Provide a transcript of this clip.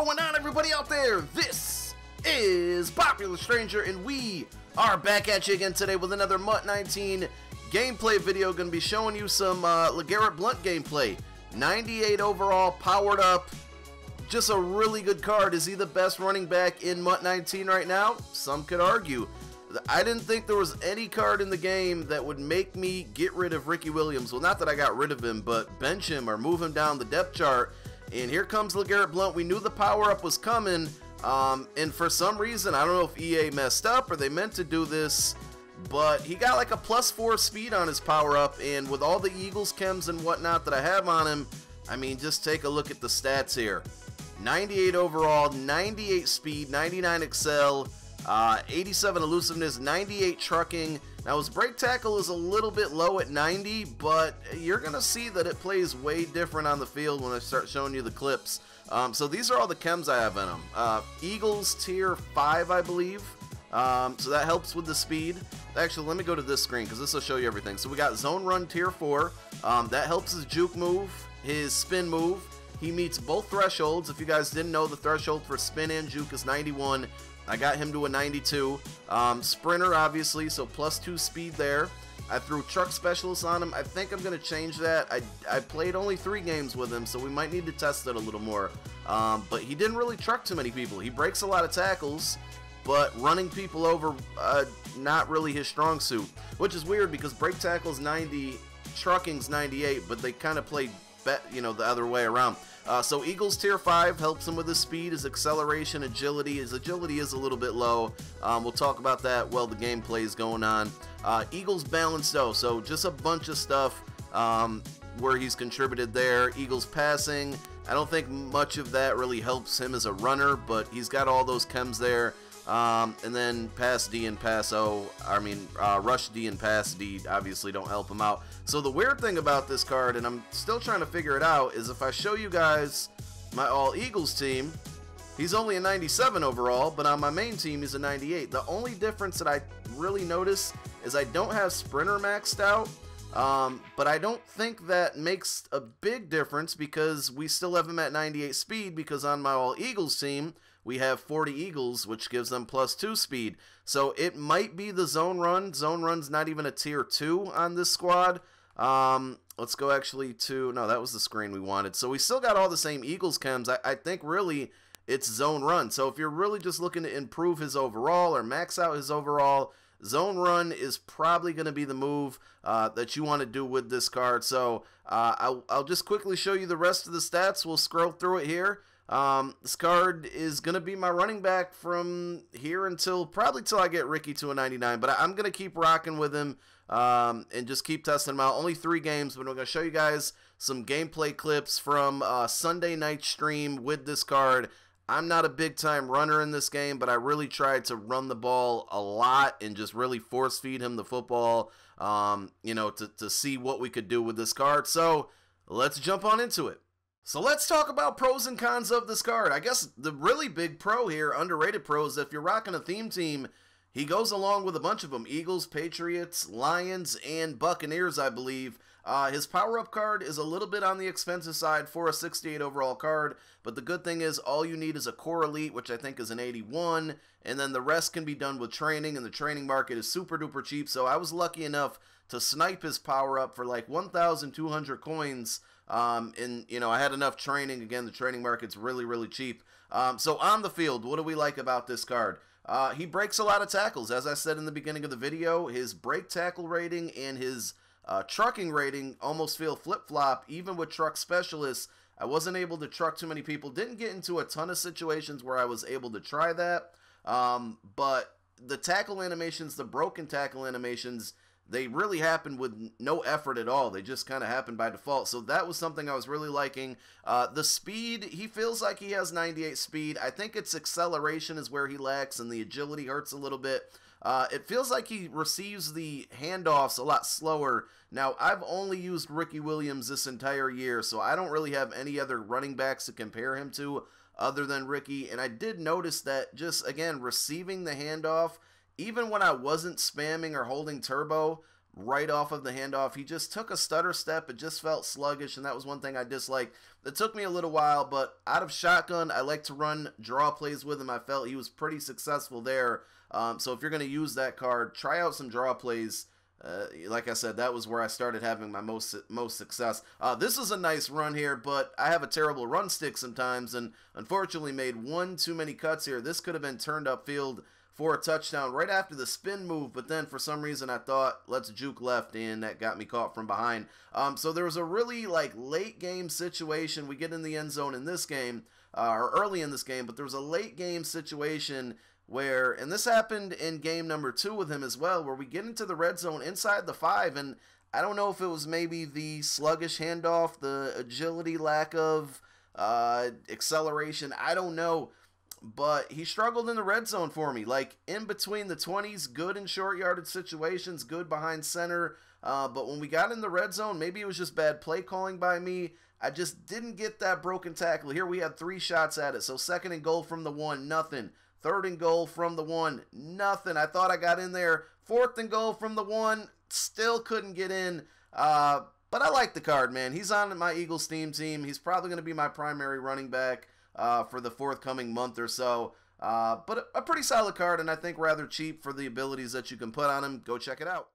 going on, everybody out there? This is Popular Stranger, and we are back at you again today with another MUT 19 gameplay video. Going to be showing you some LeGarrette Blount gameplay. 98 overall, powered up. Just a really good card. Is he the best running back in MUT 19 right now? Some could argue. I didn't think there was any card in the game that would make me get rid of Ricky Williams. Well, not that I got rid of him, but bench him or move him down the depth chart. And here comes LeGarrette Blount. We knew the power-up was coming, and for some reason, I don't know if EA messed up or they meant to do this, but he got like a +4 speed on his power-up, and with all the Eagles chems and whatnot that I have on him, I mean, just take a look at the stats here. 98 overall, 98 speed, 99 excel, 87 elusiveness, 98 trucking. Now his break tackle is a little bit low at 90, but you're going to see that it plays way different on the field when I start showing you the clips. So these are all the chems I have in them. Eagles tier 5, I believe. So that helps with the speed. Actually, let me go to this screen because this will show you everything. So we got zone run tier 4. That helps his juke move, his spin move. He meets both thresholds. If you guys didn't know, the threshold for spin and juke is 91. I got him to a 92. Sprinter, obviously, so +2 speed there. I threw truck specialist on him. I think I'm going to change that. I played only 3 games with him, so we might need to test it a little more. But he didn't really truck too many people. He breaks a lot of tackles, but running people over, not really his strong suit. Which is weird because break tackle's 90, trucking's 98, but they kind of play, the other way around. So Eagles tier 5 helps him with his speed, his acceleration, agility. His agility is a little bit low. We'll talk about that while the gameplay is going on. Eagles balanced though, so just a bunch of stuff where he's contributed there. Eagles passing, I don't think much of that really helps him as a runner, but he's got all those chems there. And then pass D and pass O, rush D and pass D obviously don't help him out. So the weird thing about this card, and I'm still trying to figure it out, is if I show you guys my all Eagles team, he's only a 97 overall, but on my main team he's a 98. The only difference that I really notice is I don't have Sprinter maxed out, but I don't think that makes a big difference because we still have him at 98 speed, because on my all Eagles team we have 40 Eagles, which gives them +2 speed. So it might be the zone run. Zone run's not even a tier 2 on this squad. Let's go actually to, no, that was the screen we wanted. So we still got all the same Eagles chems. I think really it's zone run. So if you're really just looking to improve his overall or max out his overall, zone run is probably going to be the move that you want to do with this card. So I'll just quickly show you the rest of the stats. We'll scroll through it here. This card is going to be my running back from here until probably till I get Ricky to a 99, but I'm going to keep rocking with him and just keep testing him out. Only 3 games, but I'm going to show you guys some gameplay clips from Sunday night stream with this card. I'm not a big time runner in this game, but I really tried to run the ball a lot and just really force feed him the football, to see what we could do with this card. So let's jump on into it. So let's talk about pros and cons of this card. I guess the really big pro here, underrated pro, is if you're rocking a theme team, he goes along with a bunch of them. Eagles, Patriots, Lions, and Buccaneers, I believe. His power-up card is a little bit on the expensive side for a 68 overall card, but the good thing is all you need is a core elite, which I think is an 81, and then the rest can be done with training, and the training market is super duper cheap. So I was lucky enough to snipe his power-up for like 1,200 coins. And I had enough training. Again, the training market's really, really cheap. So on the field, what do we like about this card? He breaks a lot of tackles. As I said in the beginning of the video, his break tackle rating and his trucking rating almost feel flip-flop. Even with truck specialists, I wasn't able to truck too many people. Didn't get into a ton of situations where I was able to try that. But the tackle animations, the broken tackle animations, they really happened with no effort at all. They just kind of happened by default. So that was something I was really liking. The speed, he feels like he has 98 speed. I think its acceleration is where he lacks, and the agility hurts a little bit. It feels like he receives the handoffs a lot slower. Now, I've only used Ricky Williams this entire year, so I don't really have any other running backs to compare him to other than Ricky. And I did notice that just, again, receiving the handoff, even when I wasn't spamming or holding turbo, right off of the handoff. He just took a stutter step. It just felt sluggish, and that was one thing I disliked. It took me a little while, but out of shotgun, I like to run draw plays with him. I felt he was pretty successful there. So if you're going to use that card, try out some draw plays. Like I said, that was where I started having my most success. This is a nice run here, but I have a terrible run stick sometimes, and unfortunately made one too many cuts here. This could have been turned upfield for a touchdown right after the spin move, but then for some reason I thought, let's juke left, and that got me caught from behind. So there was a really late game situation. We get in the end zone in this game, or early in this game, but there was a late game situation where, and this happened in game number 2 with him as well, where we get into the red zone inside the 5, and I don't know if it was maybe the sluggish handoff, the agility, lack of acceleration, I don't know, but he struggled in the red zone for me. Like, in between the 20s, good in short yardage situations, good behind center, but when we got in the red zone, maybe it was just bad play calling by me. I just didn't get that broken tackle. Here we had 3 shots at it, so 2nd and goal from the 1, nothing. 3rd and goal from the 1, nothing. I thought I got in there. 4th and goal from the 1, still couldn't get in. But I like the card, man. He's on my Eagles team. He's probably going to be my primary running back for the forthcoming month or so. But a pretty solid card, and I think rather cheap for the abilities that you can put on him. Go check it out.